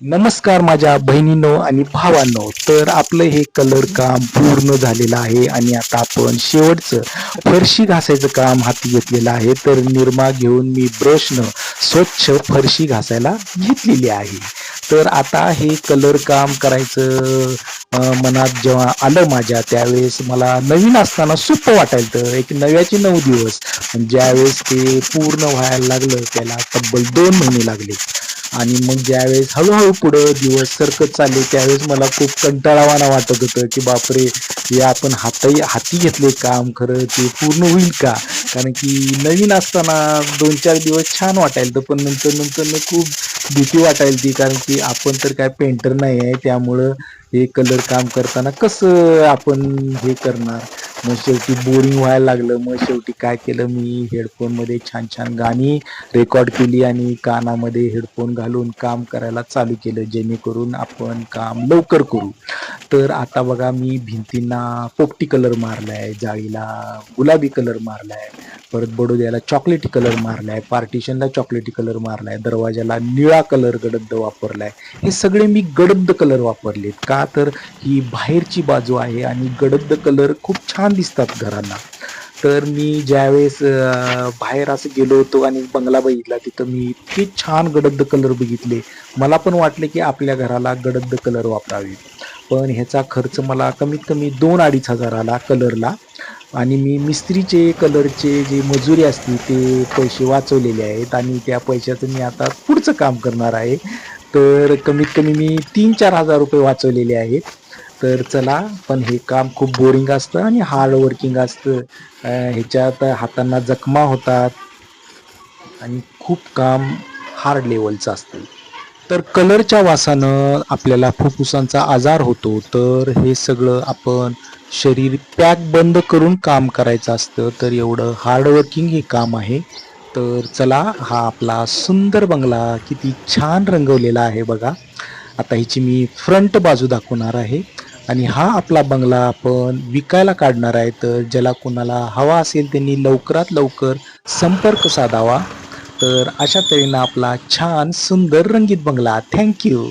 नमस्कार माझ्या बहिणींनो आणि भावांनो. तर आपलं हे कलर काम पूर्ण झालेलं आहे आणि आता आपण शेवटचं फरशी घासायचं काम हाती घेतलेलं आहे. तर निरमा घेऊन मी ब्रशनं स्वच्छ फरशी घासायला घेतलेली आहे. तर आता हे कलर काम करायचं मनात जेव्हा आलं माझ्या, त्यावेळेस मला नवीन असताना सोपं वाटायला. तर एक नव्याचे 9 दिवस, पण ज्यावेळेस ते पूर्ण व्हायला लागलं त्याला तब्बल 2 महिने लागले. आणि मग ज्यावेळेस हळूहळू पुढं दिवस सरकत चालले, त्यावेळेस मला खूप कंटाळावाना वाटत होतं की बापरे, हे आपण हाती घेतले काम, खरं ते पूर्ण होईल का? कारण की नवीन असताना 2-4 दिवस छान वाटायला, पण नंतर नंतर खूप भीती वाटायला, कारण की आपण तर काय पेंटर नाही आहे. त्यामुळं हे कलर काम करताना कसं आपण हे करणार. मग शेवटी बोरिंग व्हायला लागलं. मग शेवटी काय केलं, मी हेडफोनमध्ये छान छान गाणी रेकॉर्ड केली आणि कानामध्ये हेडफोन घालून काम करायला चालू केलं, जेणेकरून आपण काम लवकर करू. तर आता बघा, मी भिंतींना पोपटी कलर मारलाय, जाळीला गुलाबी कलर मारलाय, परत बडोद्याला चॉकलेटी कलर मारलाय, पार्टिशनला चॉकलेटी कलर मारलाय, दरवाजाला निळा कलर गडद वापरलाय. हे सगळे मी गडद कलर वापरलेत, का तर ही बाहेरची बाजू आहे आणि गडद कलर खूप छान दिसतात घरांना. तर मी ज्यावेळेस बाहेर असं गेलो होतो आणि बंगला बघितला, तिथं मी इतके छान गडद कलर बघितले. मला पण वाटले की आपल्या घराला गडद कलर वापरावे. पण ह्याचा खर्च मला कमीत कमी 2-2.5 हजार आला कलरला. आणि मी मिस्त्रीचे कलरचे जे मजुरी असते ते पैसे वाचवलेले आहेत आणि त्या पैशाचं मी आता पुढचं काम करणार आहे. तर कमीत कमी मी 3-4 हजार रुपये वाचवलेले आहेत. तर चला, पण हे काम खूप बोरिंग असतं आणि हार्ड वर्किंग असतं. ह्याच्यात हातांना जखमा होतात आणि खूप काम हार्ड लेवलचं असतं. तर कलरच्या वासानं आपल्याला फुफ्फुसांचा आजार होतो. तर हे सगळं आपण शरीर पॅक बंद करून काम करायचं असतं. तर एवढं हार्डवर्किंग हे काम आहे. तर चला, हा आपला सुंदर बंगला किती छान रंगवलेला आहे बघा. आता ह्याची मी फ्रंट बाजू दाखवणार आहे आणि हा आपला बंगला आपण विकायला काढणार आहे. तर ज्याला कोणाला हवा असेल त्यांनी लवकरात लवकर संपर्क साधावा. तर अशा तऱ्हेनं आपला छान सुंदर रंगीत बंगला. Thank you.